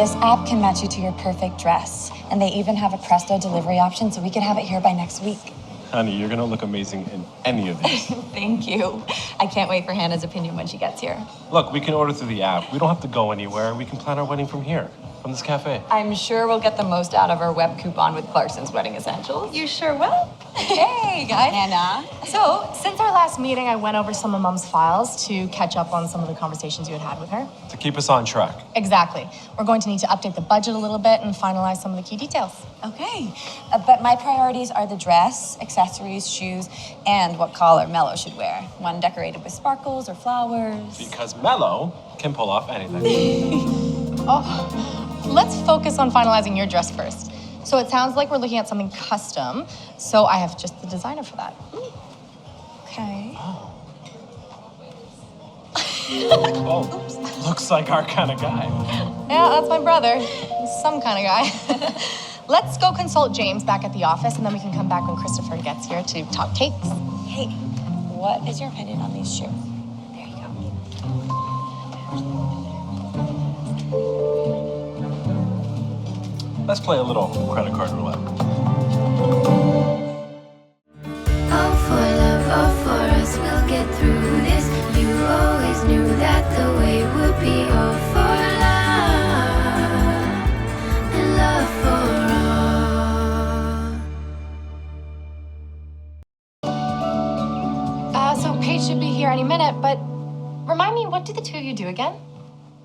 This app can match you to your perfect dress. And they even have a presto delivery option, so we could have it here by next week. Honey, you're gonna look amazing in any of these. Thank you. I can't wait for Hannah's opinion when she gets here. Look, we can order through the app. We don't have to go anywhere. We can plan our wedding from here, from this cafe. I'm sure we'll get the most out of our web coupon with Clarkson's Wedding Essentials. You sure will. Hey, guys. Hannah. So, since our last meeting, I went over some of Mom's files to catch up on some of the conversations you had with her. To keep us on track. Exactly. We're going to need to update the budget a little bit and finalize some of the key details. Okay. But my priorities are the dress, accessories, shoes, and what collar Mello should wear. One decorated with sparkles or flowers. Because Mello can pull off anything. Oh, let's focus on finalizing your dress first. So it sounds like we're looking at something custom, so I have just the designer for that. Okay. Oh, looks like our kind of guy. Yeah, that's my brother. He's some kind of guy. Let's go consult James back at the office, and then we can come back when Christopher gets here to talk cakes. Hey, what is your opinion on these shoes? There you go. Let's play a little credit card roulette. All for love, all for us, we'll get through this. You always knew that the way would be all for love, and love for all. So Paige should be here any minute, but remind me, what do the two of you do again?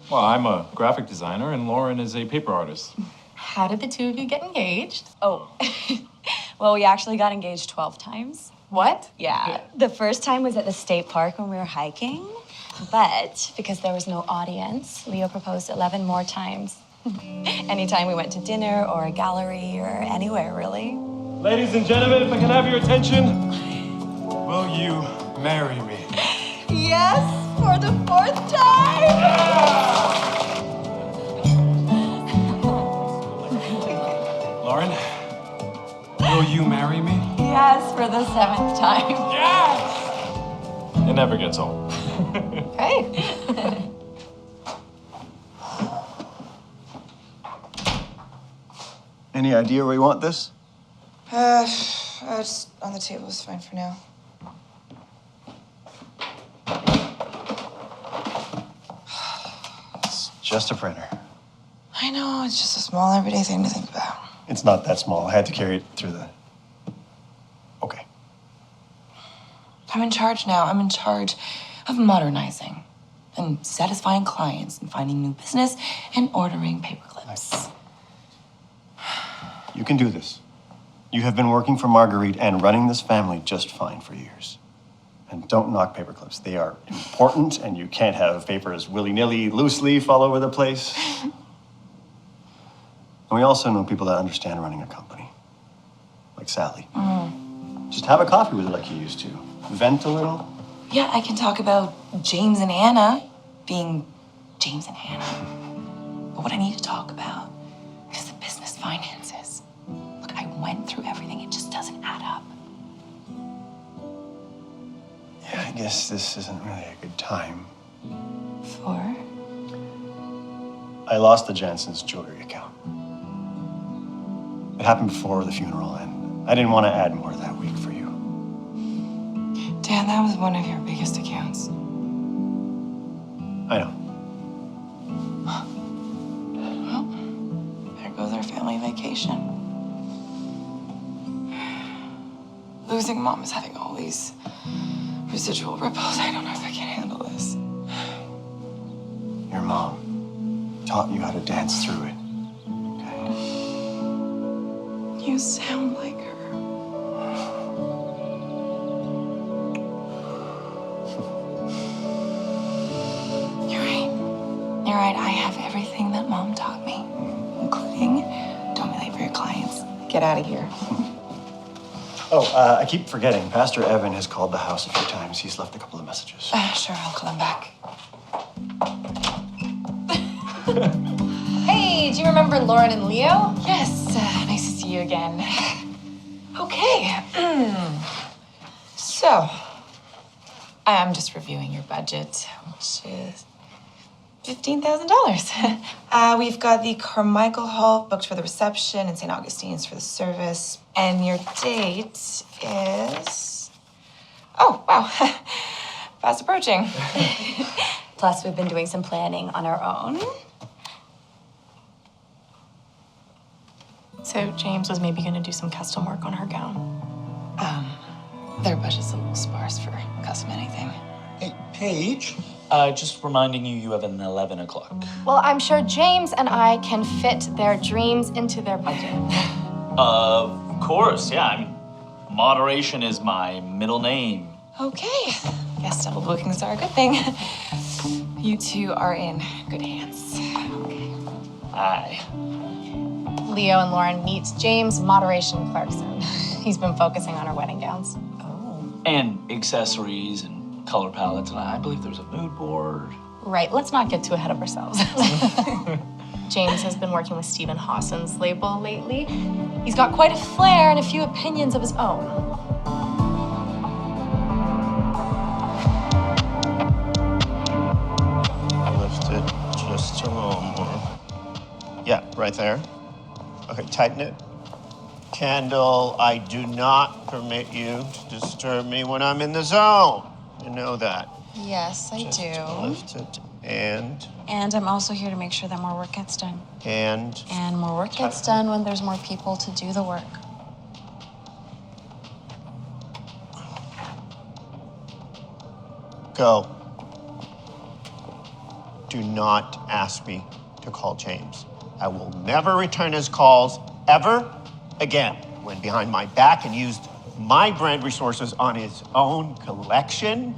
Well, I'm a graphic designer and Lauren is a paper artist. How did the two of you get engaged? Oh, well, we actually got engaged 12 times. What? Yeah. The first time was at the state park when we were hiking. But because there was no audience, Leo proposed 11 more times. Anytime we went to dinner or a gallery or anywhere, really. Ladies and gentlemen, if I can have your attention, will you marry me? Yes, for the 4th time! Lauren, will you marry me? Yes, for the 7th time. Yes! It never gets old. Hey. Any idea where you want this? Just on the table is fine for now. It's just a printer. I know, it's just a small everyday thing to think about. It's not that small. I had to carry it through the... Okay. I'm in charge now. I'm in charge of modernizing and satisfying clients and finding new business and ordering paper clips. You can do this. You have been working for Marguerite and running this family just fine for years. And don't knock paper clips. They are important, and you can't have papers willy-nilly, loose leaf all over the place. And we also know people that understand running a company, like Sally. Just have a coffee with her like you used to. Vent a little. Yeah, I can talk about James and Hannah being James and Hannah. But what I need to talk about is the business finances. Look, I went through everything. It just doesn't add up. Yeah, I guess this isn't really a good time. For? I lost the Jansen's jewelry account. It happened before the funeral, and I didn't want to add more that week for you. Dan, that was one of your biggest accounts. I know. Well, there goes our family vacation. Losing Mom is having all these residual ripples. I don't know if I can handle this. Your mom taught you how to dance through it. You sound like her. You're right. You're right. I have everything that Mom taught me, including don't be late for your clients. Get out of here. Oh, I keep forgetting. Pastor Evan has called the house a few times. He's left a couple of messages. Sure, I'll call him back. Hey, do you remember Lauren and Leo? Yes, nice to see you again. Okay. So, I'm just reviewing your budget, which is $15,000. We've got the Carmichael Hall booked for the reception and St. Augustine's for the service. And your date is... Oh, wow. Fast approaching. Plus, we've been doing some planning on our own. So James was maybe gonna do some custom work on her gown. Their budget's a little sparse for custom anything. Hey, Paige. Just reminding you, you have an 11 o'clock. Well, I'm sure James and I can fit their dreams into their budget. Of course, yeah. I mean, moderation is my middle name. Okay. Guess double bookings are a good thing. You two are in good hands. Aye. Leo and Lauren meet James Moderation Clarkson. He's been focusing on her wedding gowns. And accessories and color palettes, and I believe there's a mood board. Right, let's not get too ahead of ourselves. James has been working with Stephen Hawson's label lately. He's got quite a flair and a few opinions of his own. Lift it just a little more. Yeah, right there. Okay, tighten it. Candle, I do not permit you to disturb me when I'm in the zone. You know that. Yes, I Just do. lift it and I'm also here to make sure that more work gets done. and And more work gets done when there's more people to do the work. go. Do not ask me to call James. I will never return his calls ever again. Went behind my back and used my brand resources on his own collection.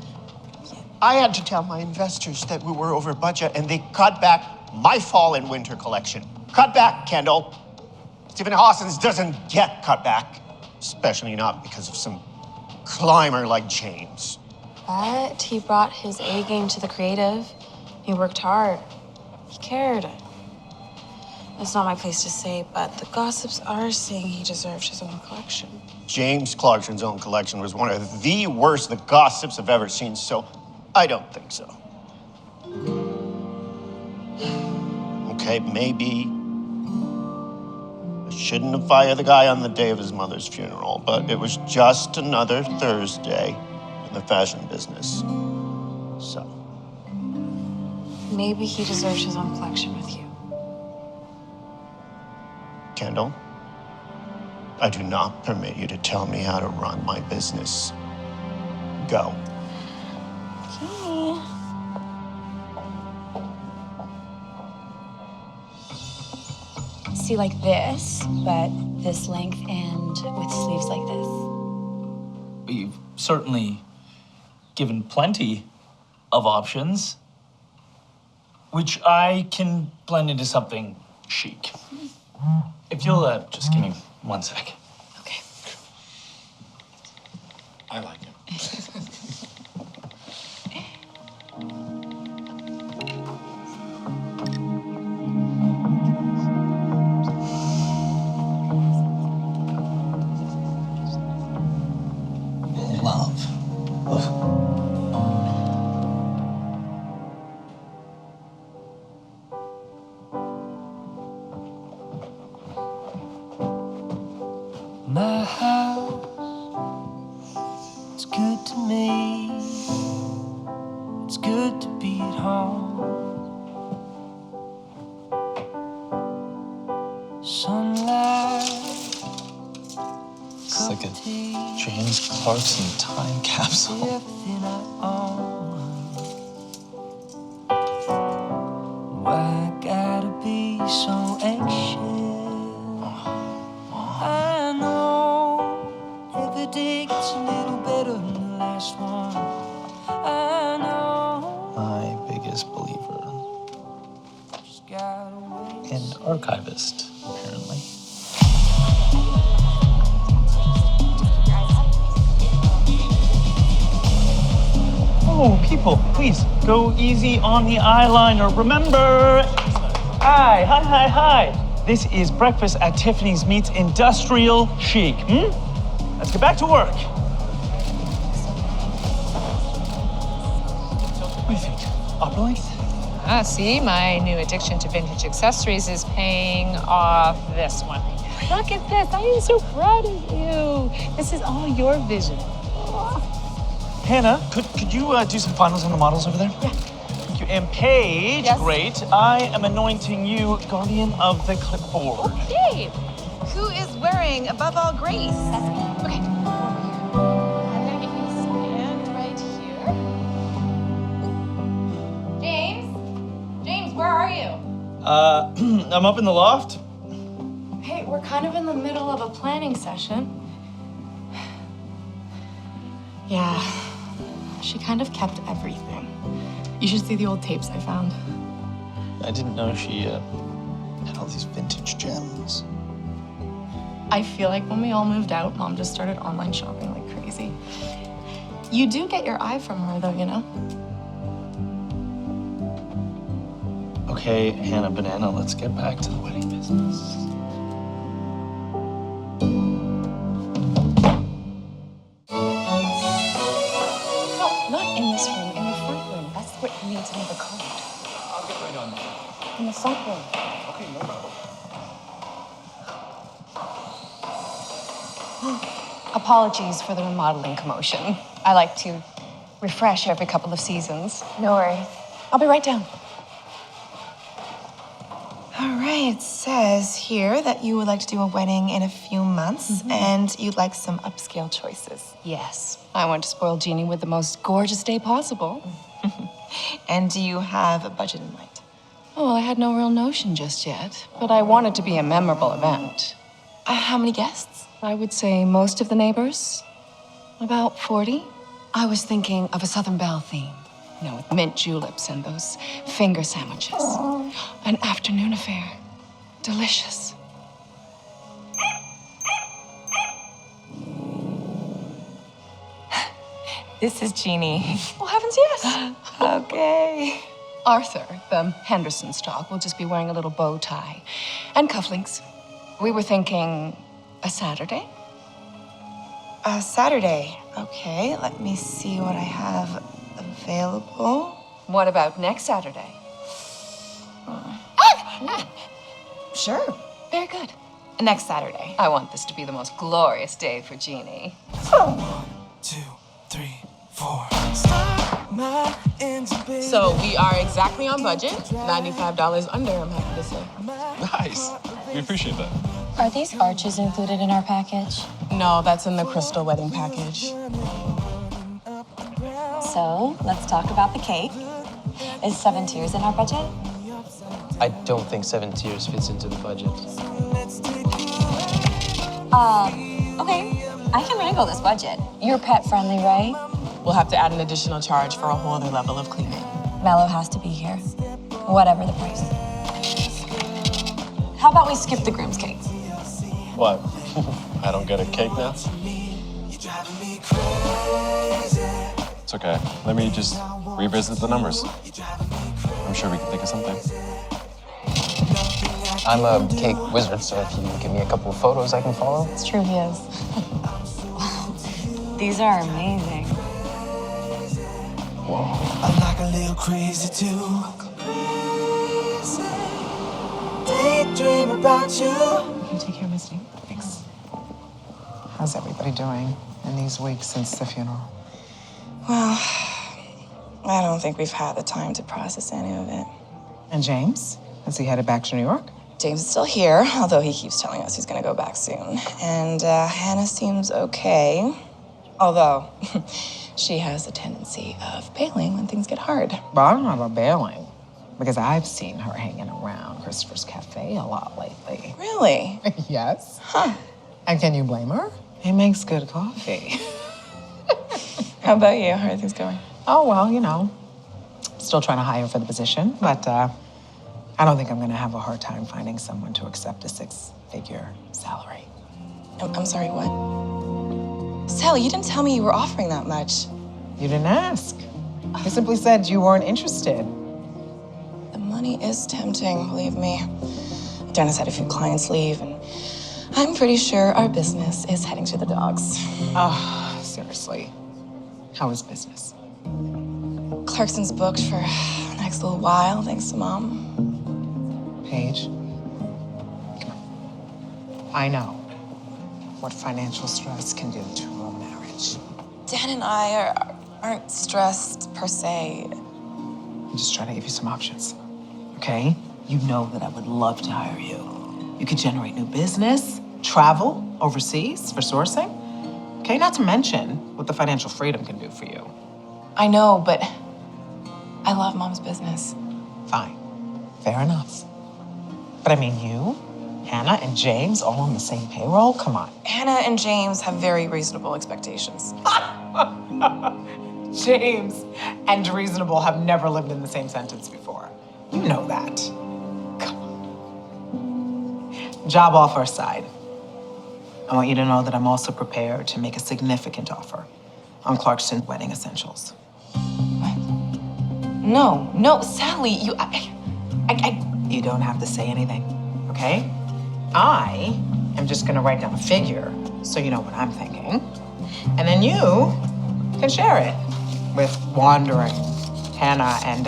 I had to tell my investors that we were over budget and they cut back my fall and winter collection. Cut back, Kendall. Stephen Hawson's doesn't get cut back, especially not because of some climber like James. But he brought his A game to the creative. He worked hard. He cared. It's not my place to say, but the gossips are saying he deserved his own collection. James Clarkson's own collection was one of the worst the gossips have ever seen, so I don't think so. Okay, maybe I shouldn't have fired the guy on the day of his mother's funeral, but it was just another Thursday in the fashion business. So, Maybe he deserves his own collection with you. Kendall, I do not permit you to tell me how to run my business. Go. Okay. See, like this, but this length and with sleeves like this. You've certainly given plenty of options, which I can blend into something chic. If you'll just give me 1 sec. Okay. I like him. Love. My house, it's good to me. It's good to be at home. Sunlight, It's like a James Clarkson time capsule. everything I own. Why gotta be so anxious? I know every day gets a little better than the last one. I know. My biggest believer. Just gotta wait. And archivist, apparently. Oh, people, please go easy on the eyeliner. Remember, hi. This is breakfast at Tiffany's meets industrial chic. Let's get back to work. What do you think? Upper length? Ah, see, my new addiction to vintage accessories is paying off this one. Look at this. I am so proud of you. This is all your vision. Hannah, could you do some finals on the models over there? Yeah. Thank you. And Paige, Yes? great. I am anointing you guardian of the clipboard. Okay. Who is wearing above all grace? Okay. And then if you stand right here. James? James, where are you? I'm up in the loft. Hey, we're kind of in the middle of a planning session. Yeah, she kind of kept everything. You should see the old tapes I found. I didn't know she had all these vintage gems. I feel like when we all moved out, Mom just started online shopping like crazy. You do get your eye from her, though, you know? Okay, Hannah Banana, let's get back to the wedding business. No, not in this room, in the front room. That's what you need to know the code. I'll get right on that. In the front room. Okay, no problem. Apologies for the remodeling commotion. I like to refresh every couple of seasons. No worries. I'll be right down. All right, it says here that you would like to do a wedding in a few months and you'd like some upscale choices. Yes, I want to spoil Jeannie with the most gorgeous day possible. And do you have a budget in mind? Oh, I had no real notion just yet, but I want it to be a memorable event. How many guests? I would say most of the neighbors, about 40. I was thinking of a Southern Belle theme, you know, with mint juleps and those finger sandwiches. An afternoon affair. Delicious. This is Jeannie. Well, heavens, yes. Okay. Arthur, the Henderson stock, will just be wearing a little bow tie and cufflinks. We were thinking a Saturday. Saturday. Okay, let me see what I have available. What about next Saturday? Sure. Very good. Next Saturday. I want this to be the most glorious day for Jeannie. 2, 3, 4. Stop my engine, So we are exactly on budget. $95 under, I'm happy to say. Nice. We appreciate that. Are these arches included in our package? No, that's in the crystal wedding package. So, let's talk about the cake. Is 7 tiers in our budget? I don't think 7 tiers fits into the budget. Okay. I can wrangle this budget. You're pet friendly, right? We'll have to add an additional charge for a whole other level of cleaning. Mello has to be here, whatever the price. How about we skip the groom's cake? What? I don't get a cake now? It's okay. Let me just revisit the numbers. I'm sure we can think of something. I'm a cake wizard, so if you give me a couple of photos I can follow. It's true, he is. These are amazing. I'm like a little crazy too. Daydream about you. Can you take care of Misty? Thanks. How's everybody doing in these weeks since the funeral? Well, I don't think we've had the time to process any of it. And James? Has he headed back to New York? James is still here, although he keeps telling us he's gonna go back soon. And Hannah seems okay, although she has a tendency of bailing when things get hard. But I don't know about bailing, because I've seen her hanging around Christopher's Cafe a lot lately. Really? Yes. Huh. And can you blame her? He makes good coffee. How about you? How are things going? Oh, well, you know, still trying to hire for the position, but I don't think I'm gonna have a hard time finding someone to accept a 6-figure salary. I'm sorry, what? Sally, you didn't tell me you were offering that much. You didn't ask. You simply said you weren't interested. The money is tempting, believe me. Dennis had a few clients leave, and I'm pretty sure our business is heading to the dogs. Oh, seriously. How is business? Clarkson's booked for next little while, thanks to Mom. Paige, come on. I know what financial stress can do to a marriage. Dan and I aren't stressed per se. I'm just trying to give you some options, okay? You know that I would love to hire you. You could generate new business, travel overseas for sourcing, okay? Not to mention what the financial freedom can do for you. I know, but I love Mom's business. Fine, fair enough. But I mean, you, Hannah, and James all on the same payroll? Come on. Hannah and James have very reasonable expectations. James and reasonable have never lived in the same sentence before. You know that. Come on. Job offer aside, I want you to know that I'm also prepared to make a significant offer on Clarkson wedding essentials. No, Sally, you, You don't have to say anything, okay? I am just gonna write down a figure so you know what I'm thinking. And then you can share it with wandering Hannah and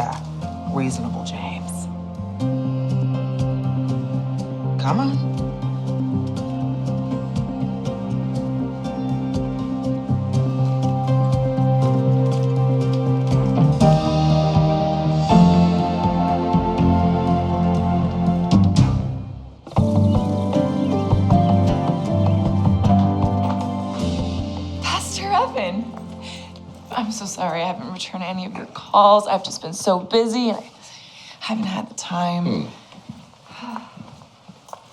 reasonable James. Come on. I'm so sorry I haven't returned any of your calls. I've just been so busy and I haven't had the time.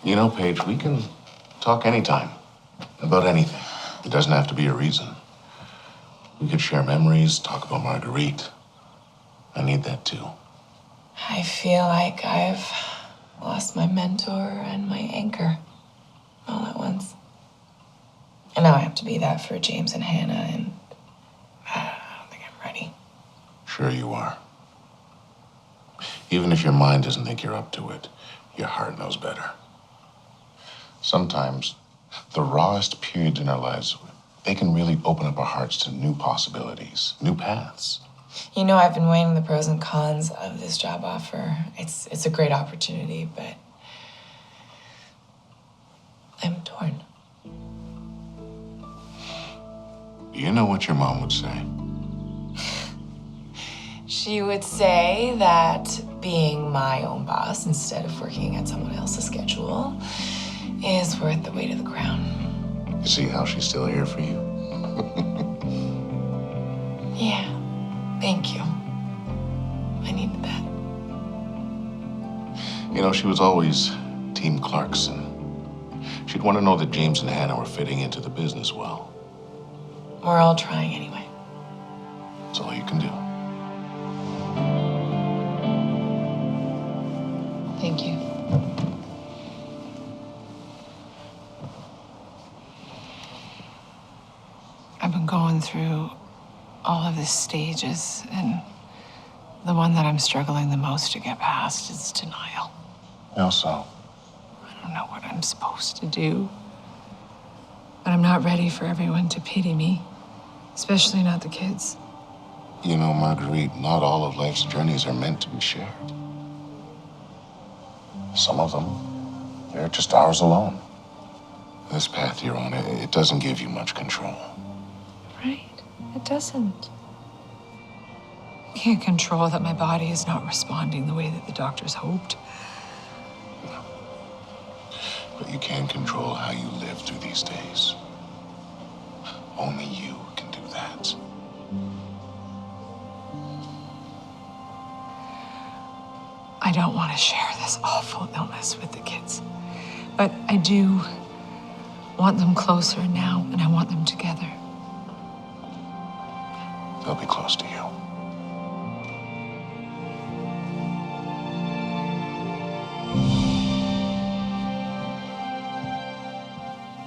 You know, Paige, we can talk anytime about anything. It doesn't have to be a reason. We could share memories, talk about Marguerite. I need that too. I feel like I've lost my mentor and my anchor all at once. And now I have to be that for James and Hannah, and I don't think I'm ready. Sure you are. Even if your mind doesn't think you're up to it, your heart knows better. Sometimes, the rawest periods in our lives, they can really open up our hearts to new possibilities, new paths. You know, I've been weighing the pros and cons of this job offer. It's a great opportunity, but I'm torn. You know what your mom would say? She would say that being my own boss instead of working at someone else's schedule is worth the weight of the crown. You see how she's still here for you? Yeah, thank you. I needed that. You know, she was always Team Clarkson. She'd want to know that James and Hannah were fitting into the business well. We're all trying anyway. That's all you can do. Thank you. I've been going through all of the stages, and the one that I'm struggling the most to get past is denial. How so? I don't know what I'm supposed to do, but I'm not ready for everyone to pity me, especially not the kids. You know, Marguerite, not all of life's journeys are meant to be shared. Some of them, they're just ours alone. This path you're on, it doesn't give you much control. Right? It doesn't. I can't control that my body is not responding the way that the doctors hoped. But you can control how you live through these days. Only you can do that. I don't want to share this awful illness with the kids, but I do want them closer now, and I want them together. They'll be close to you.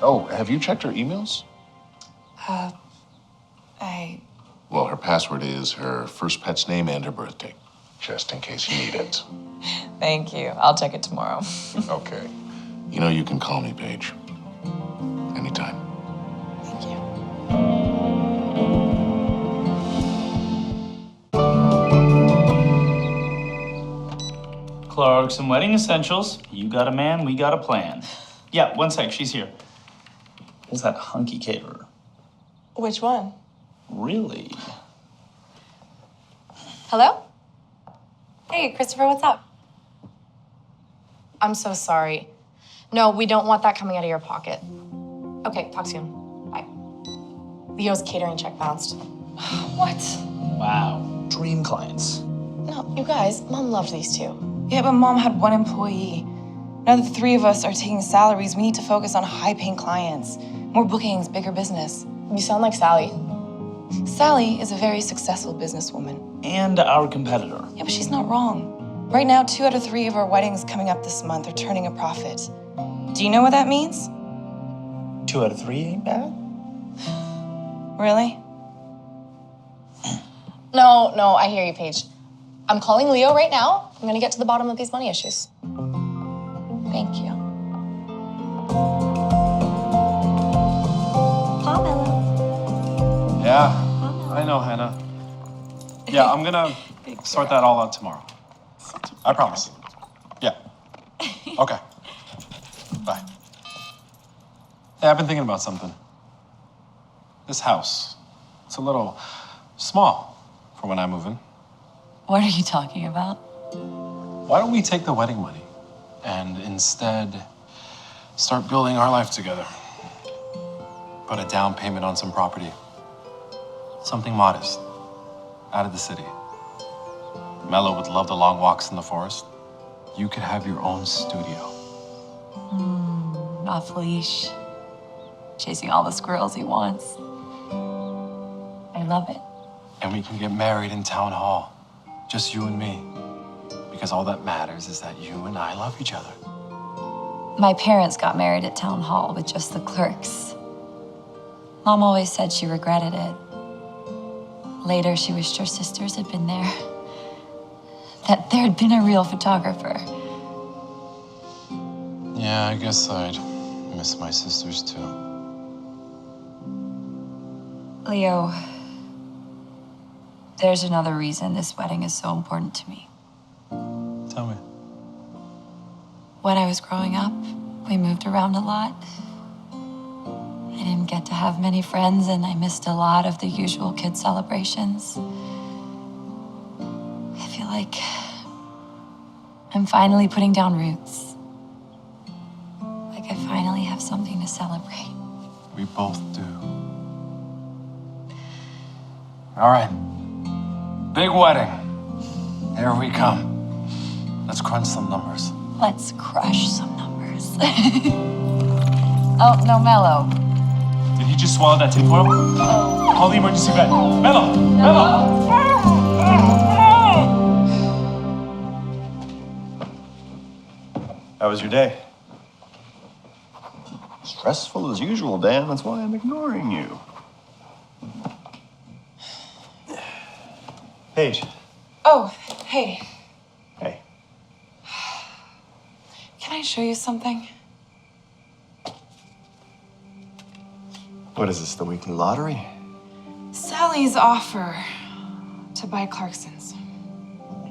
Oh, have you checked her emails? Well, her password is her first pet's name and her birthday, just in case you need it. Thank you. I'll check it tomorrow. Okay. You know, you can call me, Paige. Anytime. Thank you. Clarkson Wedding Essentials. You got a man, we got a plan. Yeah, one sec, she's here. Is that hunky caterer? Which one? Really? Hello? Hey, Christopher, what's up? I'm so sorry. No, we don't want that coming out of your pocket. Okay, talk soon. Bye. Leo's catering check bounced. What? Wow, dream clients. No, you guys, Mom loved these two. Yeah, but Mom had one employee. Now that the three of us are taking salaries, we need to focus on high-paying clients. More bookings, bigger business. You sound like Sally. Sally is a very successful businesswoman. And our competitor. Yeah, but she's not wrong. Right now, 2 out of 3 of our weddings coming up this month are turning a profit. Do you know what that means? 2 out of 3 ain't bad. Really? No, I hear you, Paige. I'm calling Leo right now. I'm gonna get to the bottom of these money issues. Thank you. Pamela. Yeah, I know, Hannah. Yeah, I'm gonna sort that all out tomorrow. I promise. Yeah. Okay. Bye. Hey, I've been thinking about something. This house, it's a little small for when I move in. What are you talking about? Why don't we take the wedding money and instead start building our life together? Put a down payment on some property. Something modest, out of the city. Mello would love the long walks in the forest. You could have your own studio. Off leash. Chasing all the squirrels he wants. I love it. And we can get married in town hall. Just you and me. Because all that matters is that you and I love each other. My parents got married at town hall with just the clerks. Mom always said she regretted it. Later, she wished her sisters had been there. That there'd been a real photographer. Yeah, I guess I'd miss my sisters too. Leo, there's another reason this wedding is so important to me. Tell me. When I was growing up, we moved around a lot. I didn't get to have many friends, and I missed a lot of the usual kid celebrations. I feel like I'm finally putting down roots. Like I finally have something to celebrate. We both do. All right. Big wedding. Here we come. Let's crunch some numbers. Let's crush some numbers. Oh, no, Mello. Did he just swallow that tinfoil? Call the emergency vet. Mello! Mello! How was your day? Stressful as usual, Dan. That's why I'm ignoring you. Paige. Oh, hey. Hey. Can I show you something? What is this, the weekly lottery? Sally's offer to buy Clarkson's.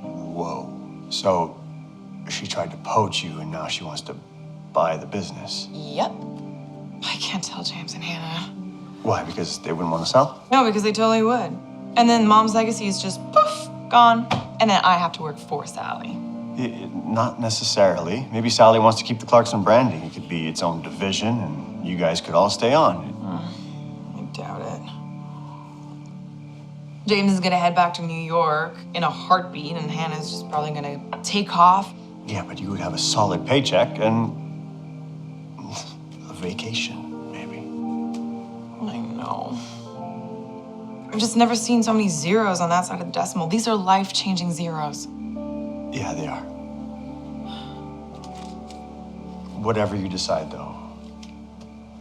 Whoa. So she tried to poach you and now she wants to buy the business. Yep. I can't tell James and Hannah. Why? Because they wouldn't want to sell? No, because they totally would. And then Mom's legacy is just poof, gone. And then I have to work for Sally. Not necessarily. Maybe Sally wants to keep the Clarkson branding. It could be its own division and you guys could all stay on. I doubt it. James is gonna head back to New York in a heartbeat, and Hannah's just probably gonna take off. Yeah, but you would have a solid paycheck and a vacation, maybe. I know. I've just never seen so many zeros on that side of the decimal. These are life-changing zeros. Yeah, they are. Whatever you decide, though,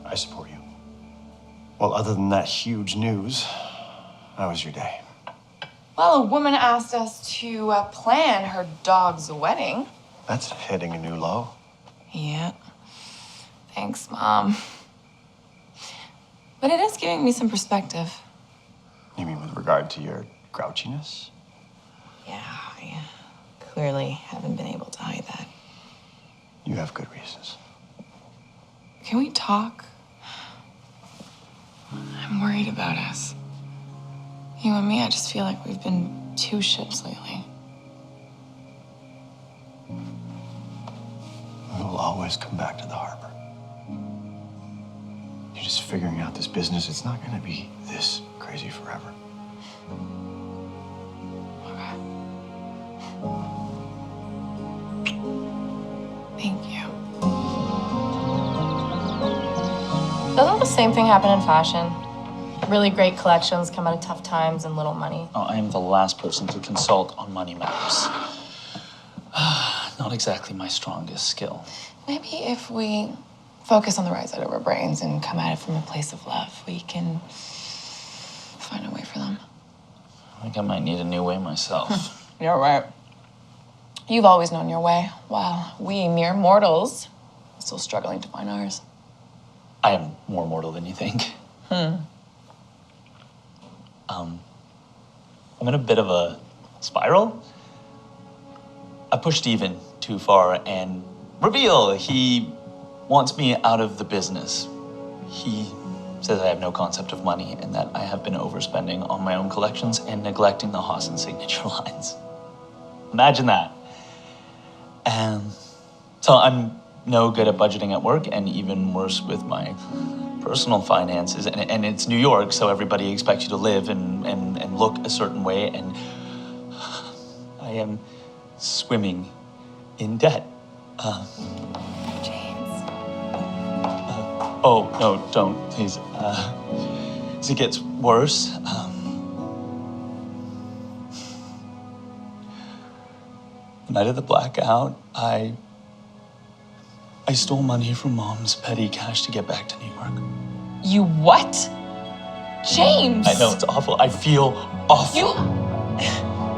I support you. Well, other than that huge news, how was your day? Well, a woman asked us to plan her dog's wedding. That's hitting a new low. Yeah. Thanks, Mom. But it is giving me some perspective. You mean with regard to your grouchiness? Yeah, I clearly haven't been able to hide have good reasons. Can we talk? I'm worried about us. You and me, I just feel like we've been two ships lately. We will always come back to the harbor. You're just figuring out this business. It's not going to be this crazy forever. Thank you. Doesn't the same thing happen in fashion? Really great collections come out of tough times and little money. Oh, I am the last person to consult on money matters. Not exactly my strongest skill. Maybe if we focus on the right side of our brains and come at it from a place of love, we can find a way for them. I think I might need a new way myself. You're right. You've always known your way, while we mere mortals are still struggling to find ours. I am more mortal than you think. I'm in a bit of a spiral. I pushed Steven too far and reveal he wants me out of the business. He says I have no concept of money and that I have been overspending on my own collections and neglecting the Hassan signature lines. Imagine that. And so I'm no good at budgeting at work and even worse with my personal finances. And it's New York, so everybody expects you to live and look a certain way. And I am swimming in debt. James. Oh, no, don't, please. As it gets worse, the night of the blackout, I stole money from Mom's petty cash to get back to New York. You what? James! I know, it's awful. I feel awful.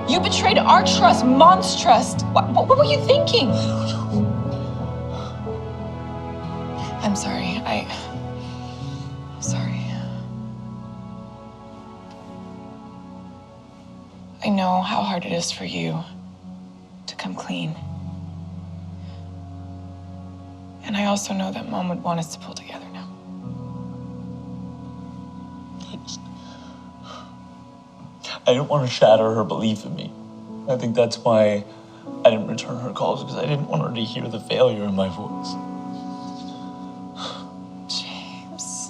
You betrayed our trust, Mom's trust. What were you thinking? I'm sorry. I'm sorry. I know how hard it is for you to come clean. And I also know that Mom would want us to pull together now. I didn't want to shatter her belief in me. I think that's why I didn't return her calls, because I didn't want her to hear the failure in my voice. James.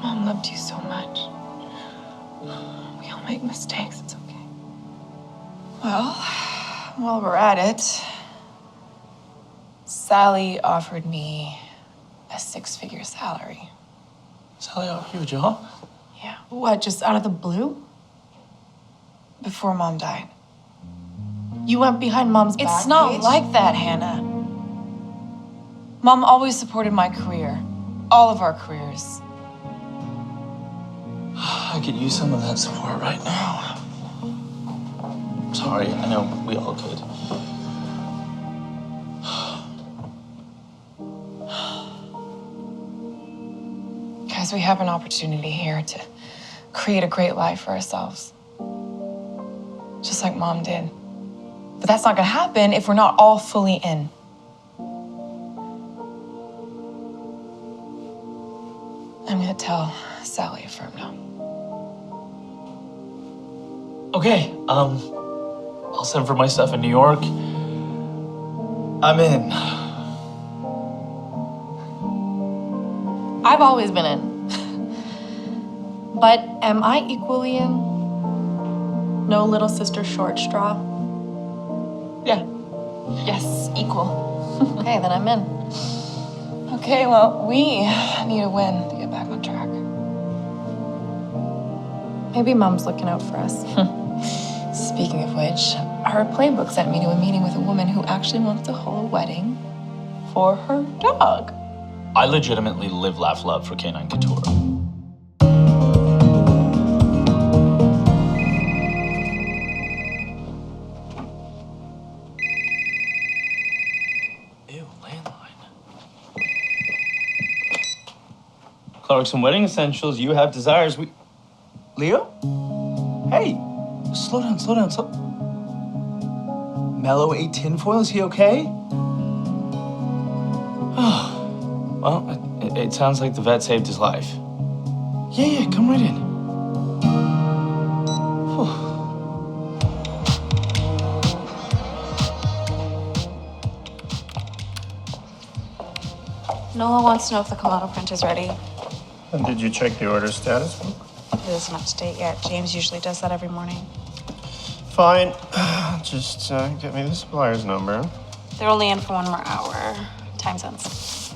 Mom loved you so much. We all make mistakes, it's okay. Well, while we're at it, Sally offered me a 6-figure salary. Sally offered you a job? Yeah. What, just out of the blue? Before Mom died. You went behind Mom's back. It's not like that, Hannah. Mom always supported my career. All of our careers. I could use some of that support right now. Sorry, I know we all could. Guys, we have an opportunity here to create a great life for ourselves. Just like Mom did. But that's not gonna happen if we're not all fully in. I'm gonna tell Sally a firm no. Okay, I'll send for my stuff in New York. I'm in. I've always been in. But am I equally in? No little sister short straw? Yeah. Yes, equal. Okay, then I'm in. Okay, well, we need a win to get back on track. Maybe Mom's looking out for us. Speaking of which, her playbook sent me to a meeting with a woman who actually wants to hold a wedding for her dog. I legitimately live, laugh, love for Canine Couture. Ew, landline. Clarkson Wedding Essentials, you have desires. Leo? Hey, Slow down, slow down, slow. Mello ate tinfoil, is he okay? Well, it sounds like the vet saved his life. Yeah, come right in. Nola wants to know if the Kamado print is ready. And did you check the order status book? It isn't up to date yet. James usually does that every morning. Fine. Just get me the supplier's number. They're only in for 1 more hour. Time sense.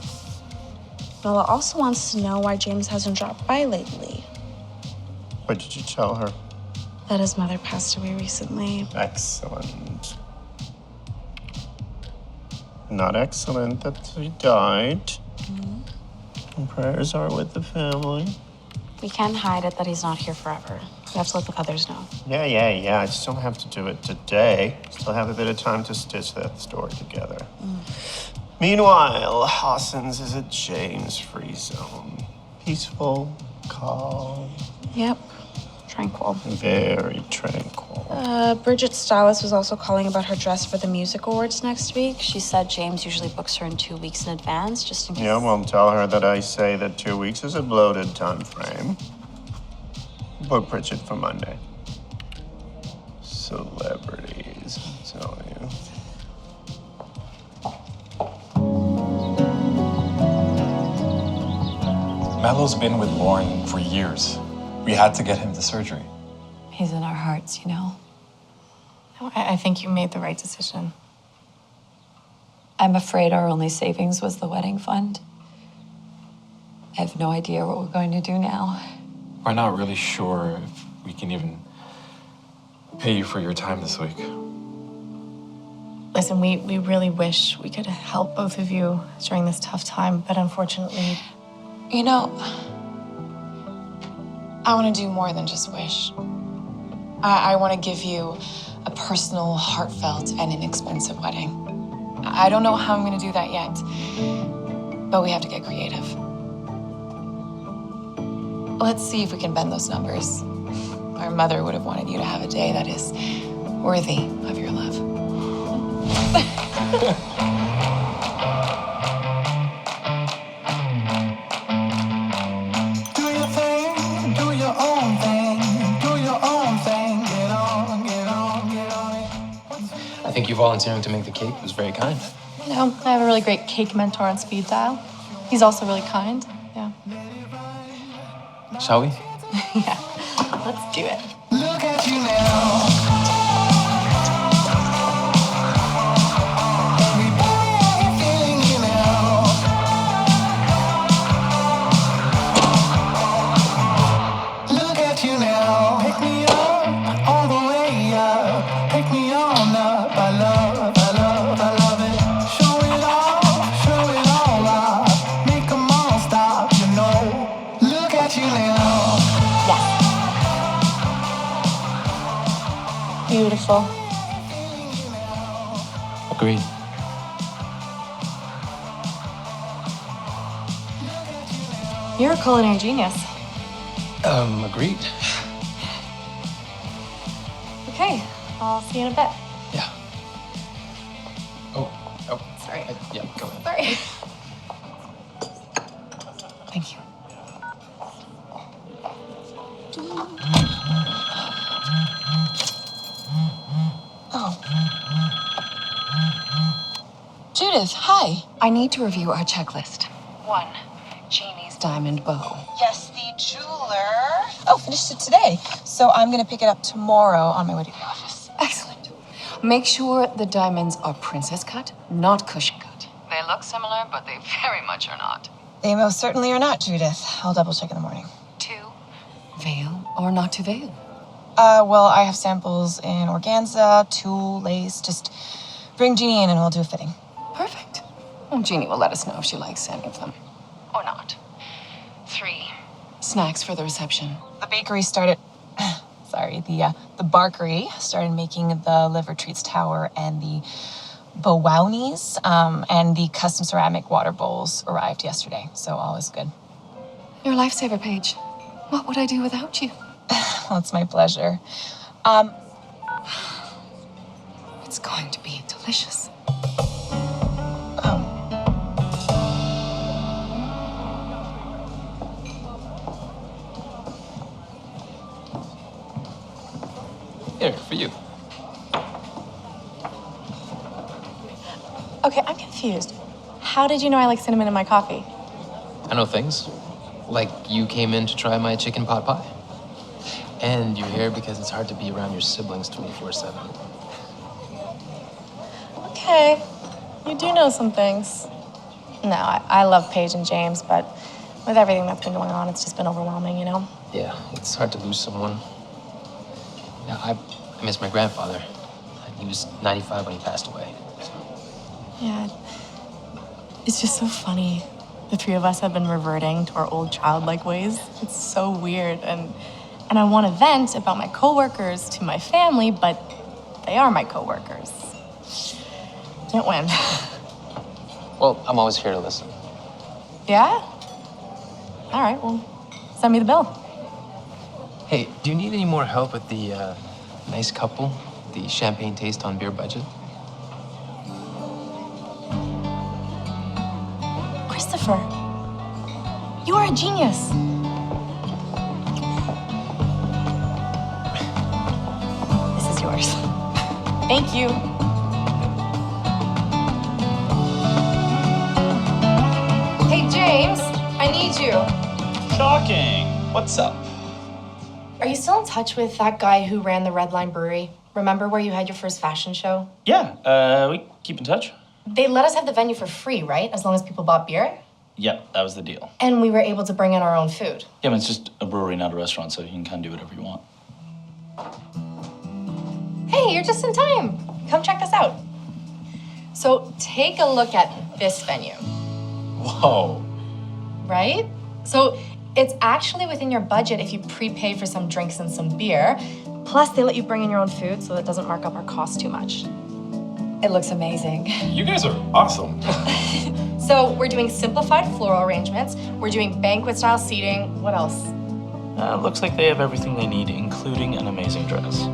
Nola also wants to know why James hasn't dropped by lately. What did you tell her? That his mother passed away recently. Excellent. Not excellent that he died. And prayers are with the family. We can't hide it that he's not here forever. We have to let the others know. Yeah. I just don't have to do it today. Still have a bit of time to stitch that story together. Meanwhile, Hossens is a James free zone. Peaceful, calm. Yep. Tranquil. Very tranquil. Bridget's stylist was also calling about her dress for the music awards next week. She said James usually books her in 2 weeks in advance, just in case. Yeah, well, tell her that I say that 2 weeks is a bloated time frame. Book Bridget for Monday. Celebrities, I tell you. Mello's been with Lauren for years. We had to get him to surgery. He's in our hearts, you know. I think you made the right decision. I'm afraid our only savings was the wedding fund. I have no idea what we're going to do now. We're not really sure if we can even pay you for your time this week. Listen, we really wish we could help both of you during this tough time, but unfortunately... You know, I want to do more than just wish. I want to give you a personal, heartfelt, and inexpensive wedding. I don't know how I'm going to do that yet, but we have to get creative. Let's see if we can bend those numbers. Our mother would have wanted you to have a day that is worthy of your love. I think you volunteering to make the cake was very kind. You know, I have a really great cake mentor on speed dial. He's also really kind. Yeah. Shall we? Yeah. Let's do it. Look at you now. Beautiful. Agreed. You're a culinary genius. Agreed. Okay, I'll see you in a bit. Yeah. Oh. Sorry. Yeah, go ahead. Sorry. Thank you. Oh. Judith, hi. I need to review our checklist. 1, Jeannie's diamond bow. Yes, the jeweler. Oh, finished it today. So I'm going to pick it up tomorrow on my way to the office. Excellent. Make sure the diamonds are princess cut, not cushion cut. They look similar, but they very much are not. They most certainly are not, Judith. I'll double check in the morning. 2, Veil or not to veil? Well, I have samples in organza, tulle, lace. Just bring Jeannie in and we'll do a fitting. Perfect. Well, Jeannie will let us know if she likes any of them. or not. 3, snacks for the reception. The bakery started, the barkery started making the liver treats tower and the bowownies, and the custom ceramic water bowls arrived yesterday, so all is good. Your lifesaver, Paige. What would I do without you? Well, it's my pleasure. delicious. Here, for you. Okay, I'm confused. How did you know I like cinnamon in my coffee? I know things. Like you came in to try my chicken pot pie. And you're here because it's hard to be around your siblings 24/7. Okay, you do know some things. No, I love Paige and James, but with everything that's been going on, it's just been overwhelming, you know? Yeah, it's hard to lose someone. Yeah, I miss my grandfather. He was 95 when he passed away. Yeah, it's just so funny. The three of us have been reverting to our old childlike ways. It's so weird, and I want to vent about my coworkers to my family, but they are my coworkers. Can't win. Well, I'm always here to listen. Yeah? All right, well, send me the bill. Hey, do you need any more help with the nice couple, the champagne taste on beer budget? Christopher, you are a genius. This is yours. Thank you. Hey, James, I need you. Shocking. What's up? Are you still in touch with that guy who ran the Red Line Brewery? Remember where you had your first fashion show? Yeah, we keep in touch. They let us have the venue for free, right? As long as people bought beer? Yep, that was the deal. And we were able to bring in our own food. Yeah, but it's just a brewery, not a restaurant, so you can kind of do whatever you want. Hey, you're just in time. Come check this out. So take a look at this venue, Whoa. right? So it's actually within your budget if you prepay for some drinks and some beer. Plus, they let you bring in your own food so that doesn't mark up our costs too much. It looks amazing. You guys are awesome. So we're doing simplified floral arrangements. We're doing banquet-style seating. What else? Looks like they have everything they need, including an amazing dress.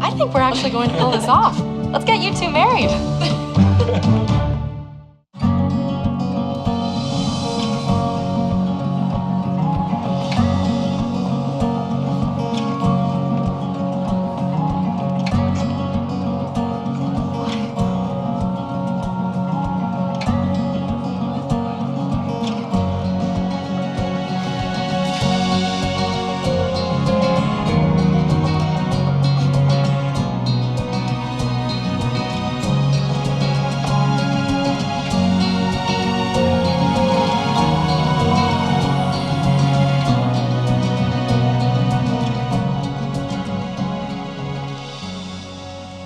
I think we're actually going to pull this off. Let's get you two married.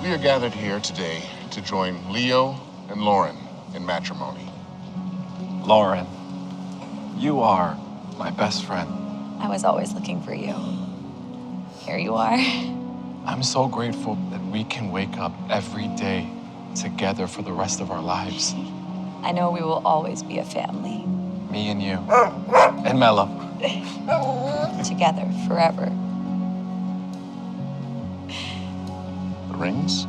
We are gathered here today to join Leo and Lauren in matrimony. Lauren, you are my best friend. I was always looking for you. Here you are. I'm so grateful that we can wake up every day together for the rest of our lives. I know we will always be a family. Me and you. And Mella. Together forever. The rings?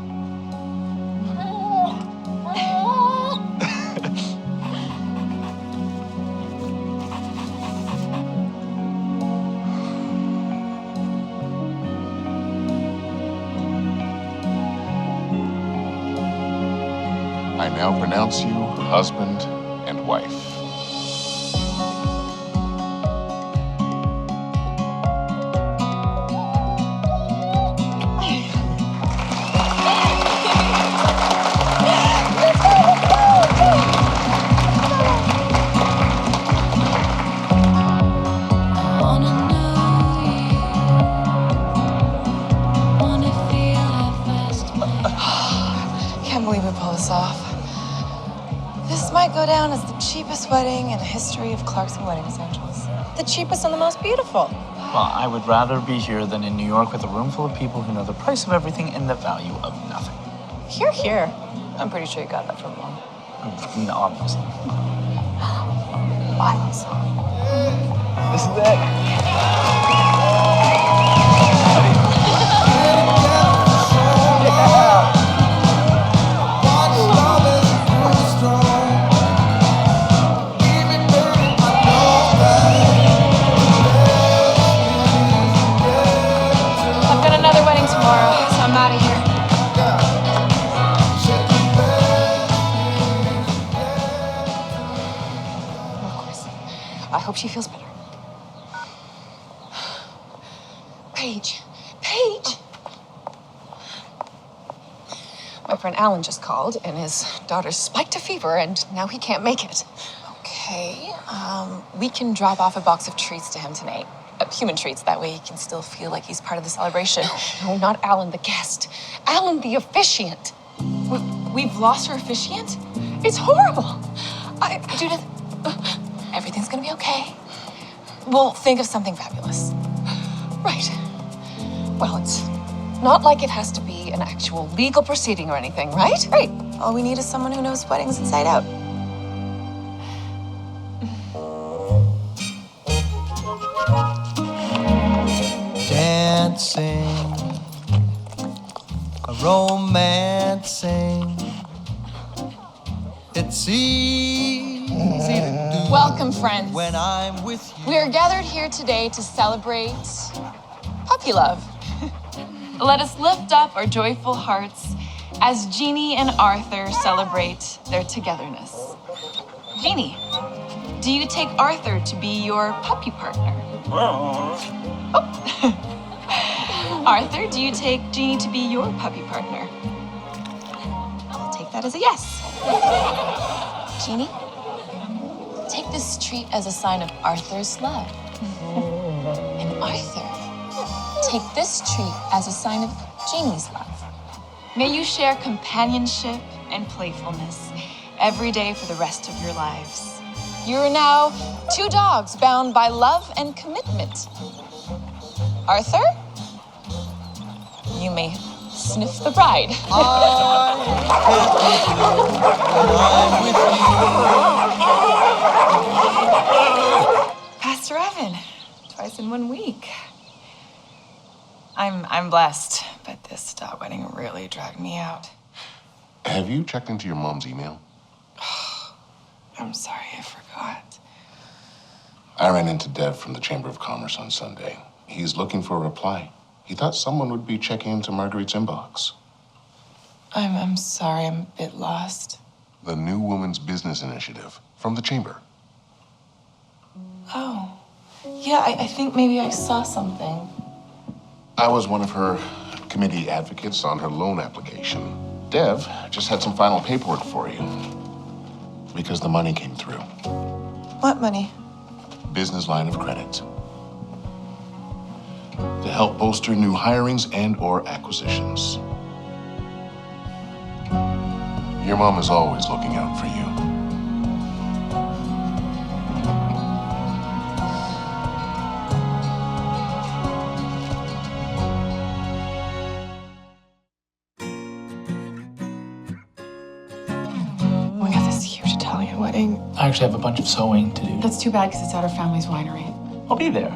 I now pronounce you husband and wife. Can't believe we pulled this off. This might go down as the cheapest wedding in the history of Clarkson Wedding Essentials. The cheapest and the most beautiful. Well, I would rather be here than in New York with a room full of people who know the price of everything and the value of nothing. Here, here. I'm pretty sure you got that from Mom. No, obviously. Bible song. This is it. hope she feels better. Paige. Paige! My friend Alan just called, and his daughter's spiked a fever, and now he can't make it. Okay, we can drop off a box of treats to him tonight. Human treats, that way he can still feel like he's part of the celebration. No, not Alan the guest. Alan the officiant. We've lost our officiant? It's horrible. Judith, everything's gonna be okay. We'll think of something fabulous. Right. Well, it's not like it has to be an actual legal proceeding or anything, right? Right. All we need is someone who knows weddings inside out. Dancing, romancing. It's easy to do. Welcome, friends. When I'm with you. We are gathered here today to celebrate puppy love. Let us lift up our joyful hearts as Jeannie and Arthur celebrate their togetherness. Jeannie, do you take Arthur to be your puppy partner? Arthur, do you take Jeannie to be your puppy partner? I'll take that as a yes. Jeannie, take this treat as a sign of Arthur's love. And Arthur, take this treat as a sign of Jeannie's love. May you share companionship and playfulness every day for the rest of your lives. You are now two dogs bound by love and commitment. Arthur, you may sniff the bride. Pastor Evan, twice in 1 week. I'm blessed, but this dog wedding really dragged me out. Have you checked into your mom's email? I'm sorry, I forgot. I ran into Dev from the Chamber of Commerce on Sunday. He's looking for a reply. He thought someone would be checking into Marguerite's inbox. I'm sorry, I'm a bit lost. The New Woman's Business Initiative from the Chamber. Oh, yeah, I think maybe I saw something. I was one of her committee advocates on her loan application. Dev just had some final paperwork for you because the money came through. What money? Business line of credit to help bolster new hirings and/or acquisitions. Your mom is always looking out for you. We got this huge Italian wedding. I actually have a bunch of sewing to do. That's too bad because it's at our family's winery. I'll be there.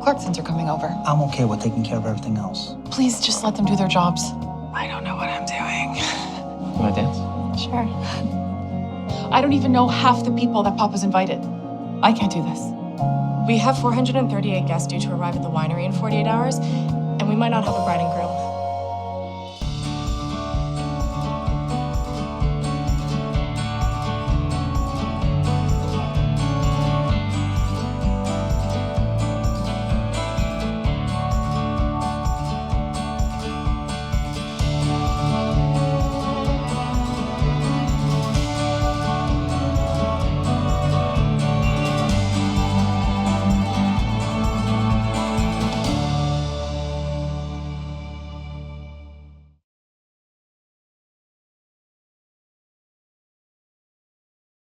Clarksons are coming over. I'm okay with taking care of everything else. Please just let them do their jobs. I don't know what I'm doing. You want to dance? Sure. I don't even know half the people that Papa's invited. I can't do this. We have 438 guests due to arrive at the winery in 48 hours, and we might not have a bride and groom.